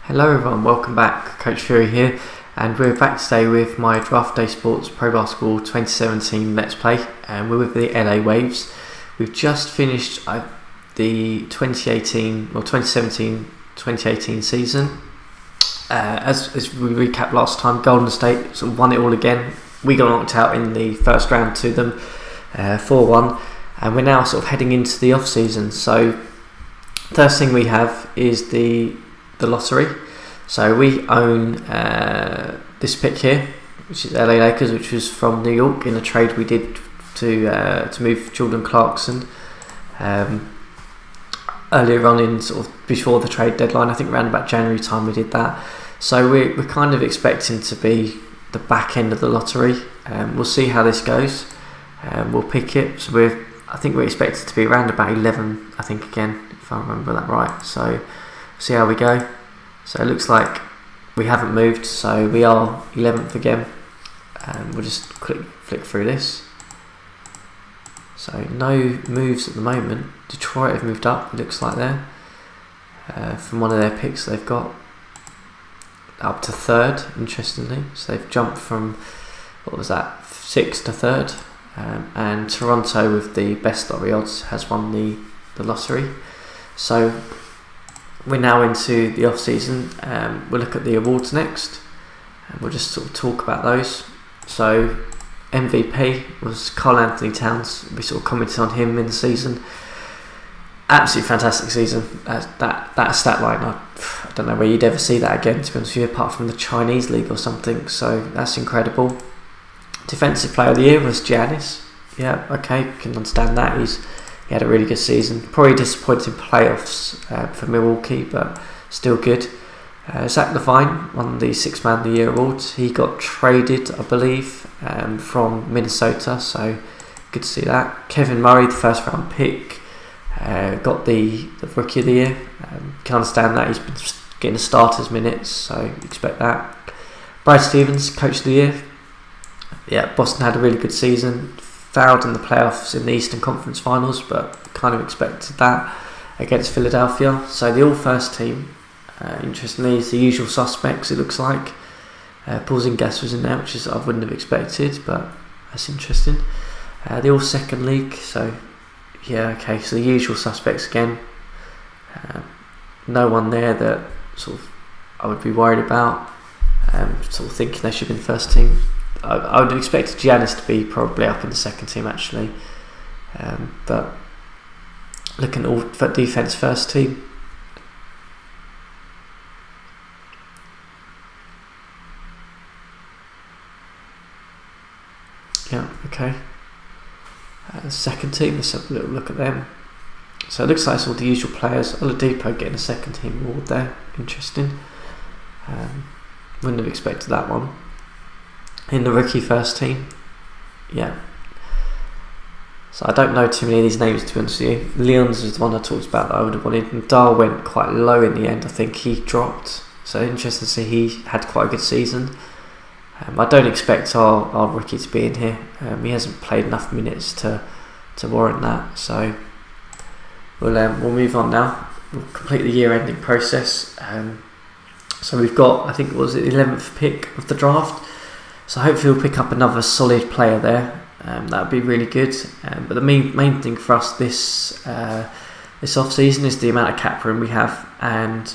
Hello everyone, welcome back. Coach Fury here, and we're back today with my Draft Day Sports Pro Basketball 2017 Let's Play, and we're with the LA Waves. We've just finished the 2017-2018 season. As we recapped last time, Golden State sort of won it all again. We got knocked out in the first round to them, 4-1, and we're now sort of heading into the off season. So first thing we have is the lottery. So we own this pick here, which is LA Lakers, which was from New York in a trade we did to move Jordan Clarkson earlier on in sort of before the trade deadline. I think around about January time we did that. So we're kind of expecting to be the back end of the lottery. We'll see how this goes. We'll pick it. So I think we're expected to be around about 11. I think again, if I remember that right. So see how we go. So it looks like we haven't moved, so we are 11th again. We'll just flick through this. So no moves at the moment. Detroit have moved up, it looks like there, from one of their picks they've got up to 3rd, interestingly. So they've jumped from, what was that, 6th to 3rd. And Toronto, with the best lottery odds, has won the lottery. So we're now into the off season. We'll look at the awards next, and we'll just sort of talk about those. So MVP was Karl Anthony Towns. We sort of commented on him in the season. Absolutely fantastic season. That stat line, I don't know where you'd ever see that again, to be honest with you, apart from the Chinese league or something. So that's incredible. Defensive player of the year was Giannis. Yeah, okay, can understand that. He had a really good season. Probably disappointing playoffs for Milwaukee, but still good. Zach LaVine won the Sixth Man of the Year award. He got traded, I believe, from Minnesota, so good to see that. Kevin Murray, the first round pick, got the Rookie of the Year. Can understand that. He's been getting the starters minutes, so you expect that. Brad Stevens, Coach of the Year. Yeah, Boston had a really good season. Fouled in the playoffs in the Eastern Conference Finals, but kind of expected that against Philadelphia. So the all-first team, interestingly, is the usual suspects, it looks like. Porzingis was in there, which is I wouldn't have expected, but that's interesting. The all-second league, so yeah, okay, so the usual suspects again. No one there that sort of I would be worried about. Sort of thinking they should be in the first team. I would have expected Giannis to be probably up in the second team actually, but looking at all for defense first team. Yeah, okay. Second team, let's have a little look at them. So it looks like it's all the usual players. Oladipo getting a second team award there, interesting. Wouldn't have expected that one. In the rookie first team, yeah. So I don't know too many of these names, to be honest with you. Leon's is the one I talked about that I would have wanted. And Dahl went quite low in the end. I think he dropped. So interesting to see he had quite a good season. I don't expect our rookie to be in here. He hasn't played enough minutes to warrant that. So we'll move on now. We'll complete the year-ending process. So we've got, I think it was the 11th pick of the draft. So hopefully we'll pick up another solid player there. That would be really good. But the main thing for us this off season is the amount of cap room we have and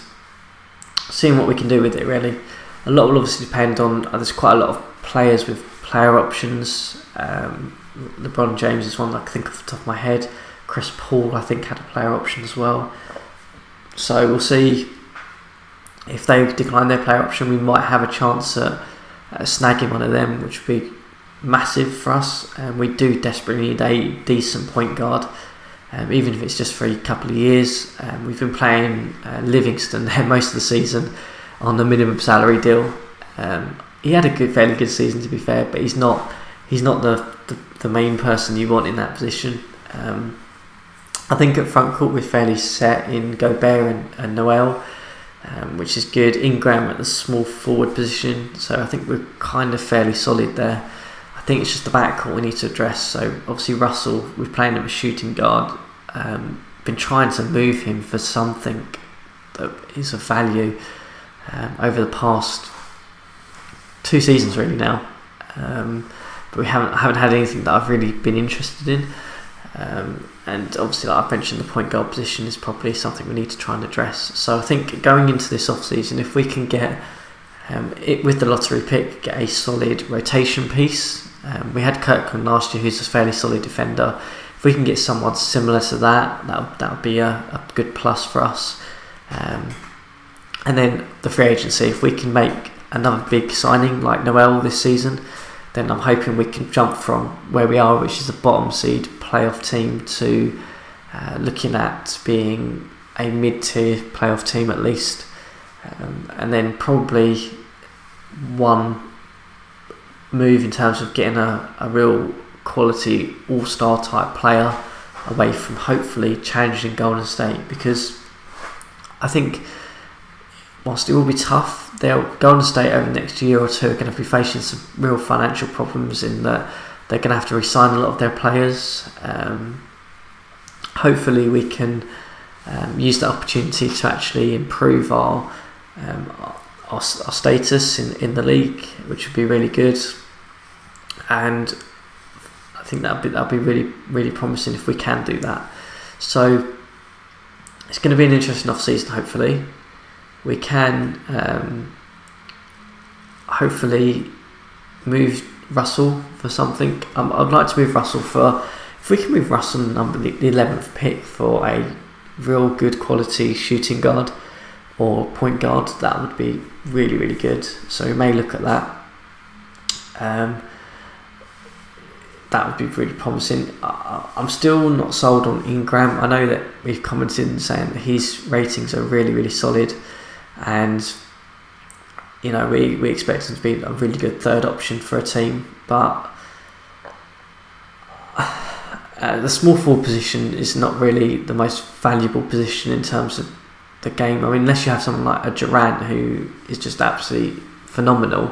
seeing what we can do with it. Really, a lot will obviously depend on. There's quite a lot of players with player options. LeBron James is one that I can think off the top of my head. Chris Paul, I think, had a player option as well. So we'll see if they decline their player option. We might have a chance at snagging one of them, which would be massive for us. We do desperately need a decent point guard, even if it's just for a couple of years. We've been playing Livingston there most of the season on the minimum salary deal. He had a fairly good season, to be fair, but he's not the main person you want in that position. I think at front court we're fairly set in Gobert and Noel, which is good. Ingram at the small forward position, so I think we're kind of fairly solid there. I think it's just the backcourt we need to address. So obviously Russell, we're playing him as shooting guard. Been trying to move him for something that is of value. over the past 2 seasons really now, but we haven't had anything that I've really been interested in, and obviously, like I mentioned, the point guard position is probably something we need to try and address. So I think going into this off season, if we can get it with the lottery pick, get a solid rotation piece. We had Kirkland last year, who's a fairly solid defender. If we can get someone similar to that would be a good plus for us. And then the free agency, if we can make another big signing like Noel this season, then I'm hoping we can jump from where we are, which is a bottom seed playoff team, to looking at being a mid-tier playoff team at least. And then probably one move in terms of getting a real quality all-star type player away from hopefully challenging Golden State, because I think whilst it will be tough, Golden State over the next year or two are going to be facing some real financial problems in that they're going to have to re-sign a lot of their players. Hopefully we can use that opportunity to actually improve our status in the league, which would be really good, and I think that'll be really, really promising if we can do that. So it's going to be an interesting off season. Hopefully we can hopefully move Russell for something. I'd like to move Russell for, if we can move Russell number the 11th pick for a real good quality shooting guard or point guard, that would be really, really good. So we may look at that. That would be really promising. I'm still not sold on Ingram. I know that we've commented and saying that his ratings are really, really solid, and you know we expect him to be a really good third option for a team, but the small forward position is not really the most valuable position in terms of the game. I mean, unless you have someone like a Durant who is just absolutely phenomenal,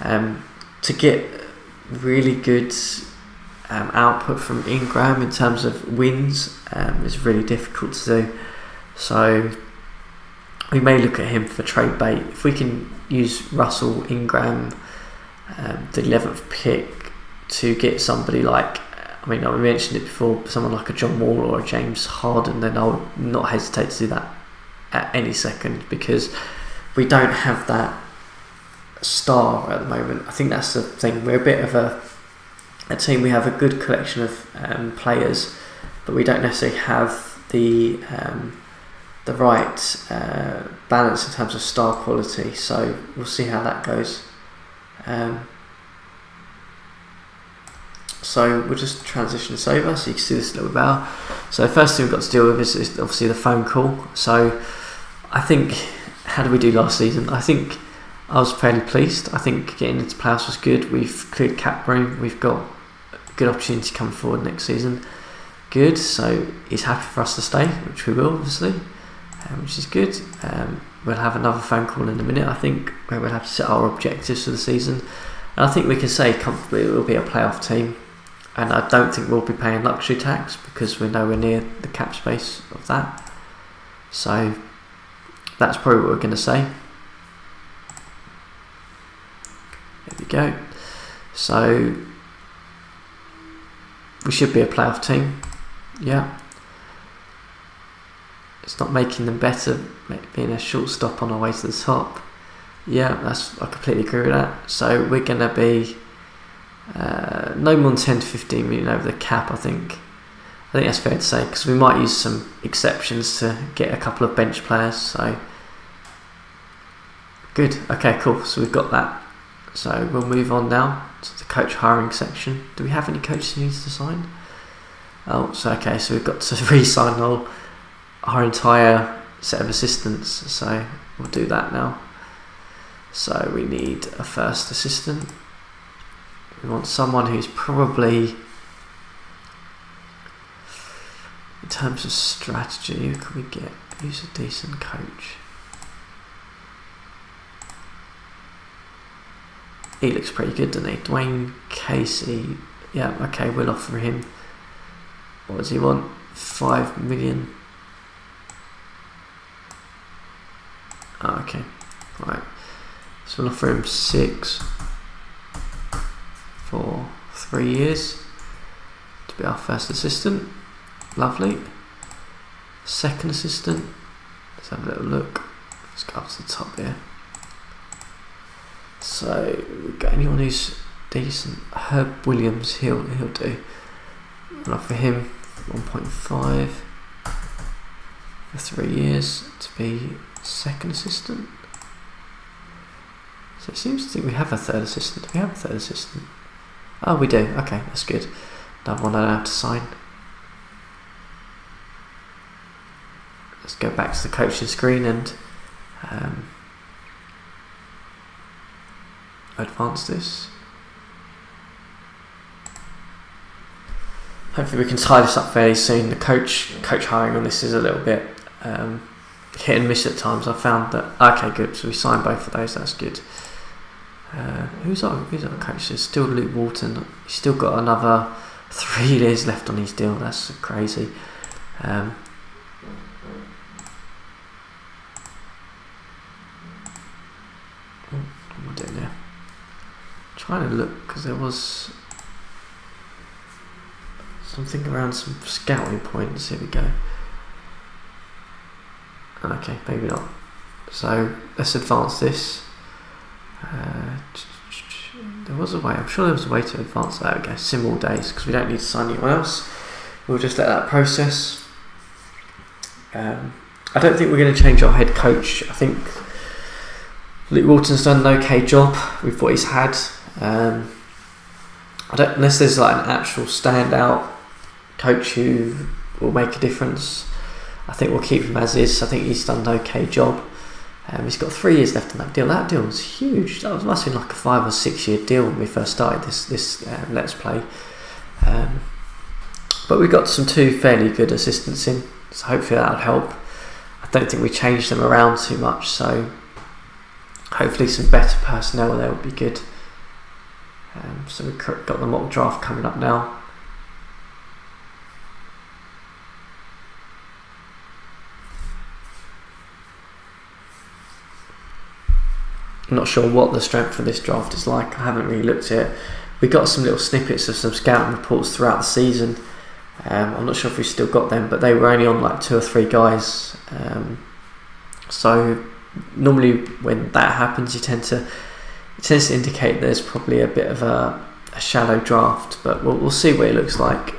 to get really good output from Ingram in terms of wins is really difficult to do. So we may look at him for trade bait. If we can use Russell, Ingram, the 11th pick to get somebody like, I mean, I mentioned it before, someone like a John Wall or a James Harden, then I would not hesitate to do that at any second, because we don't have that star at the moment. I think that's the thing. We're a bit of a team. We have a good collection of players, but we don't necessarily have the right balance in terms of star quality. So we'll see how that goes. So we'll just transition this over so you can see this a little bit better. So the first thing we've got to deal with is obviously the phone call. So I think, how did we do last season? I think I was fairly pleased. I think getting into playoffs was good. We've cleared cap room. We've got a good opportunity coming forward next season. Good. So he's happy for us to stay, which we will obviously, which is good. We'll have another phone call in a minute, I think, where we'll have to set our objectives for the season. And I think we can say comfortably it will be a playoff team. And I don't think we'll be paying luxury tax because we're nowhere near the cap space of that. So that's probably what we're going to say. There we go. So we should be a playoff team. Yeah. It's not making them better, being a short stop on our way to the top. Yeah, I completely agree with that. So we're going to be no more than 10 to 15 million over the cap, I think. I think that's fair to say, because we might use some exceptions to get a couple of bench players. So good. Okay, cool. So we've got that. So we'll move on now to the coach hiring section. Do we have any coaches who needs to sign? Oh, so okay. So we've got to re-sign our entire set of assistants. So we'll do that now. So we need a first assistant. We want someone who's probably, in terms of strategy, who can we get? Who's a decent coach? He looks pretty good, doesn't he? Dwayne Casey. Yeah, okay, we'll offer him. What does he want? 5 million. Oh, okay. Right, so we'll offer him 6 for 3 years to be our first assistant. Lovely. Second assistant, let's have a little look. Let's go up to the top here. So we've got anyone who's decent. Herb Williams, he'll do. We'll offer him 1.5 for 3 years to be second assistant. So it seems to think we have a third assistant. Do we have a third assistant? Oh, we do. Okay, that's good. Another one I don't have to sign. Let's go back to the coaching screen and advance this. Hopefully we can tie this up fairly soon. The coach hiring on this is a little bit hit and miss at times. I found that. Okay, good. So we signed both of those. That's good. Who's our coach? There's still Luke Walton. He's still got another 3 years left on his deal. That's crazy. What am I doing now? Trying to look because there was something around some scouting points. Here we go. Okay, maybe not. So let's advance this. There was a way. I'm sure there was a way to advance that. Okay, sim all days because we don't need to sign anyone else. We'll just let that process. I don't think we're going to change our head coach. I think Luke Walton's done an okay job with what he's had. Unless there's like an actual standout coach who will make a difference, I think we'll keep him as is. I think he's done an okay job. He's got 3 years left on that deal. That deal was huge. That must have been like a 5 or 6 year deal when we first started this Let's Play. But we got some 2 fairly good assistants in, so hopefully that'll help. I don't think we changed them around too much, so hopefully some better personnel there would be good. So we've got the mock draft coming up now. I'm not sure what the strength of this draft is like. I haven't really looked at it. We got some little snippets of some scouting reports throughout the season. I'm not sure if we've still got them, but they were only on like 2 or 3 guys. So normally when that happens, it tends to indicate there's probably a bit of a shallow draft. But we'll see what it looks like.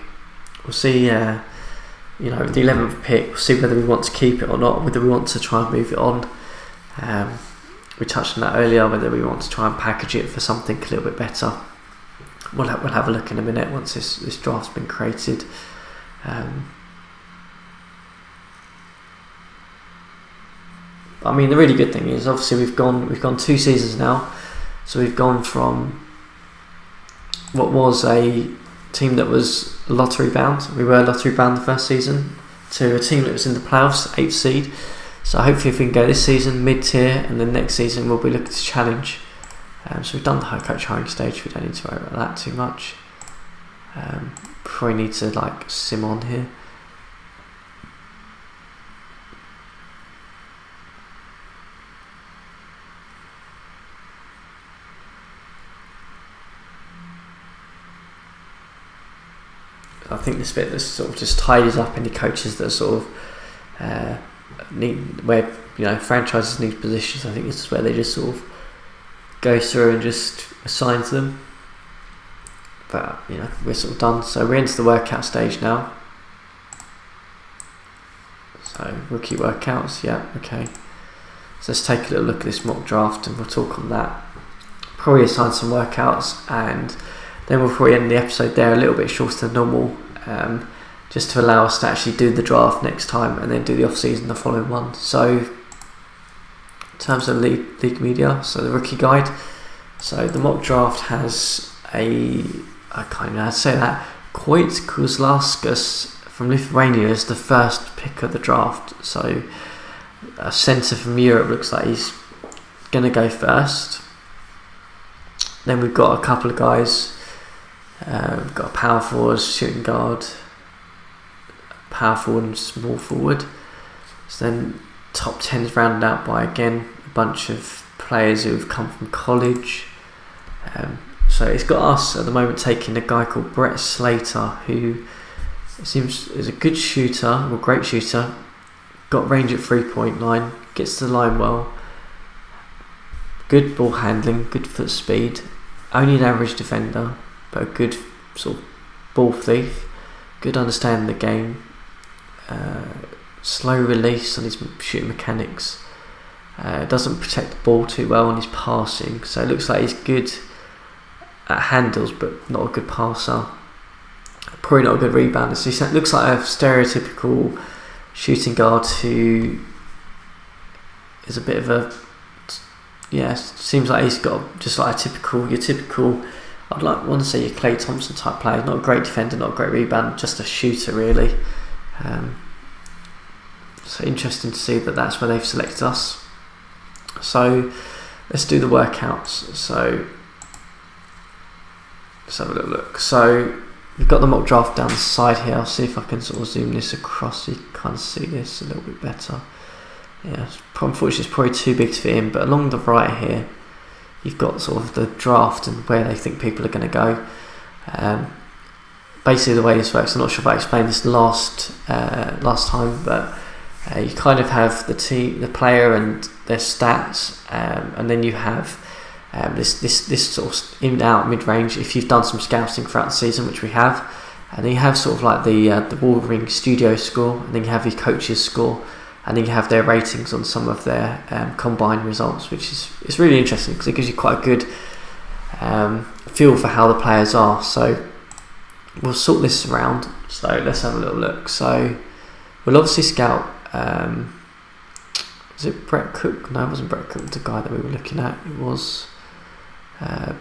We'll see. The 11th pick. We'll see whether we want to keep it or not. Whether we want to try and move it on. We touched on that earlier, whether we want to try and package it for something a little bit better. We'll have a look in a minute once this draft's been created. I mean, the really good thing is obviously we've gone 2 seasons now, so we've gone from what was a team that was lottery bound. We were lottery bound the first season to a team that was in the playoffs, 8th seed. So hopefully if we can go this season mid-tier, and then next season we'll be looking to challenge. So we've done the coach hiring stage. We don't need to worry about that too much. Before we need to like sim on here. I think this bit that sort of just tidies up any coaches that sort of franchises need positions. I think this is where they just sort of go through and just assign to them. But we're sort of done. So we're into the workout stage now. So rookie workouts, yeah, okay. So let's take a little look at this mock draft and we'll talk on that. Probably assign some workouts, and then we'll probably end the episode there a little bit shorter than normal, just to allow us to actually do the draft next time and then do the off season the following one. So in terms of league media, so the rookie guide, so the mock draft has I can't even know how to say that, Koit Kuzlauskas from Lithuania is the first pick of the draft. So a centre from Europe looks like he's going to go first. Then we've got a couple of guys. We've got a power forward, shooting guard, power forward and small forward. So then top 10 is rounded out by again a bunch of players who have come from college. So it's got us at the moment taking a guy called Brett Slater, who seems is a good shooter, or great shooter, got range at 3-point line, gets to the line well, good ball handling, good foot speed, only an average defender, but a good sort of ball thief, good understanding the game, slow release on his shooting mechanics, doesn't protect the ball too well on his passing, so it looks like he's good at handles but not a good passer, probably not a good rebounder. So he looks like a stereotypical shooting guard who is a bit of a, seems like he's got just like your typical, want to say your Klay Thompson type player, not a great defender, not a great rebounder, just a shooter really. So interesting to see that that's where they've selected us. So let's do the workouts. So let's have a little look. So we've got the mock draft down the side here. I'll see if I can sort of zoom this across so you can kind of see this a little bit better. Yeah, unfortunately it's probably too big to fit in, but along the right here you've got sort of the draft and where they think people are going to go. Basically the way this works, I'm not sure if I explained this last time, but you kind of have the player and their stats, and then you have this sort of in and out mid range. If you've done some scouting throughout the season, which we have, and then you have sort of like the Wolverine Studio score, and then you have your coach's score, and then you have their ratings on some of their combined results, which is really interesting because it gives you quite a good feel for how the players are. So we'll sort this around. So let's have a little look. So we'll obviously scout. Was it Brett Cook? No, it wasn't Brett Cook, the guy that we were looking at. It was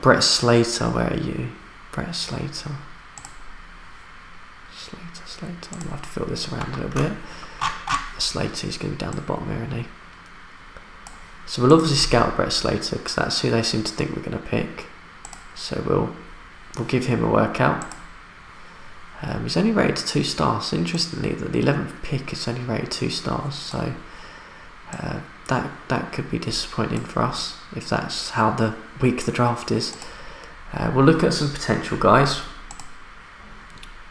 Brett Slater. Where are you? Brett Slater. Slater. I'll have to fill this around a little bit. Slater is going to be down the bottom here, isn't he? So we'll obviously scout Brett Slater because that's who they seem to think we're going to pick. So we'll give him a workout. He's only rated 2 stars. Interestingly, that the 11th pick is only rated 2 stars. So that could be disappointing for us if that's how weak the draft is. We'll look at some potential guys.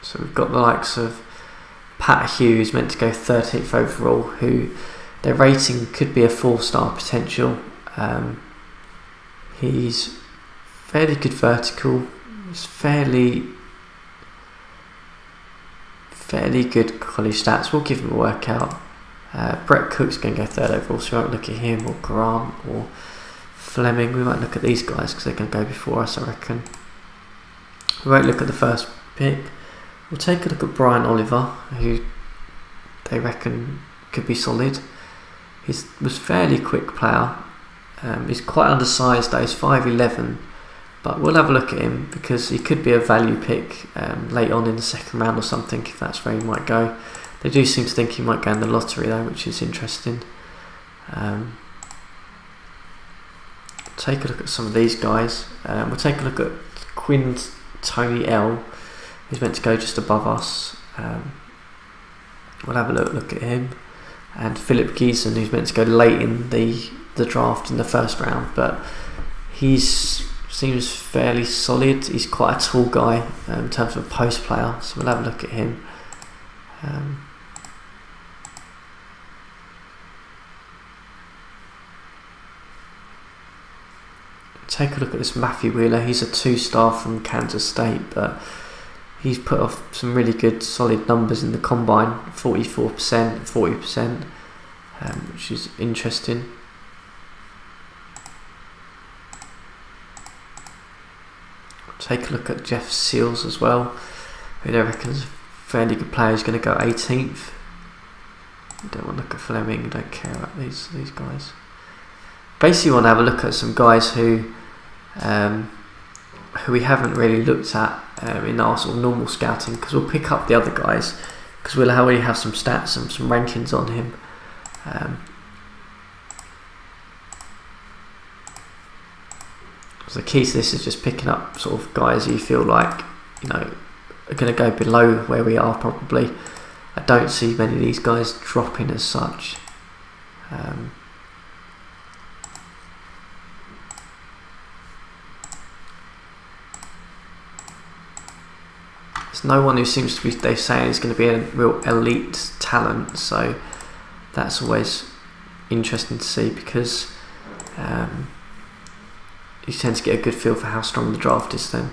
So we've got the likes of Pat Hughes, who's meant to go 13th overall, who their rating could be a 4-star potential. He's fairly good vertical. He's fairly good college stats. We'll give him a workout. Brett Cook's going to go 3rd overall, so we won't look at him or Grant or Fleming. We won't look at these guys because they're going to go before us, I reckon. We won't look at the first pick. We'll take a look at Brian Oliver, who they reckon could be solid. He was a fairly quick player. He's quite undersized though, he's 5'11", but we'll have a look at him because he could be a value pick late on in the 2nd round or something, if that's where he might go. They do seem to think he might go in the lottery though, which is interesting. Take a look at some of these guys. We'll take a look at Quinn Tony L, who's meant to go just above us. We'll have a look at him. And Philip Geeson, who's meant to go late in the draft in the 1st round, but he seems fairly solid. He's quite a tall guy in terms of a post player, so we'll have a look at him. Take a look at this Matthew Wheeler. He's a 2-star from Kansas State, but he's put off some really good solid numbers in the combine, 44%, 40%, which is interesting. Take a look at Jeff Seals as well, who they reckon is a fairly good player. He's going to go 18th. You don't want to look at Fleming, you don't care about these guys. Basically, want to have a look at some guys who we haven't really looked at in our sort of normal scouting, because we'll pick up the other guys because we'll already have some stats and some rankings on him. So the key to this is just picking up sort of guys you feel like are going to go below where we are probably. I don't see many of these guys dropping as such. there's no one who seems to be, they're saying is going to be a real elite talent, so that's always interesting to see, because you tend to get a good feel for how strong the draft is then.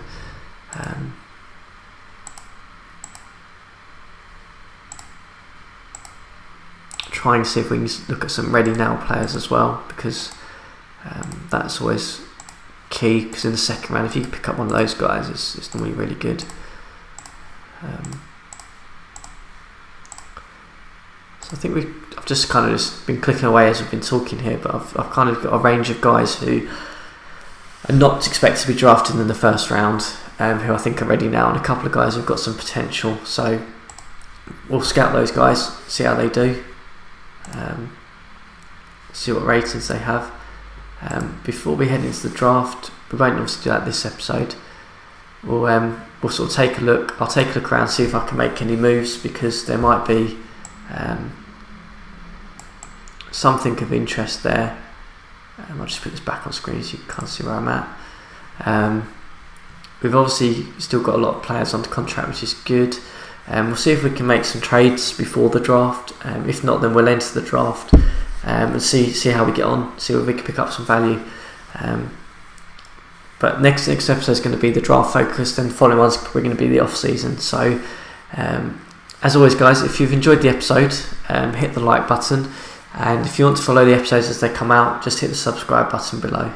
Try and see if we can look at some ready now players as well, because that's always key, because in the second round if you pick up one of those guys, it's normally really good. So I think I've just kind of just been clicking away as we've been talking here, but I've kind of got a range of guys who are not expected to be drafted in the first round, who I think are ready now, and a couple of guys who've got some potential. So we'll scout those guys, see how they do, see what ratings they have. Before we head into the draft, we won't obviously do that this episode. We'll sort of take a look. I'll take a look around, see if I can make any moves, because there might be something of interest there. I'll just put this back on screen so you can kind of see where I'm at. We've obviously still got a lot of players under contract, which is good. We'll see if we can make some trades before the draft. If not, then we'll enter the draft and see how we get on, see if we can pick up some value. But next episode is going to be the draft focus, then the following one's we're going to be the off season. So as always, guys, if you've enjoyed the episode, hit the like button, and if you want to follow the episodes as they come out, just hit the subscribe button below.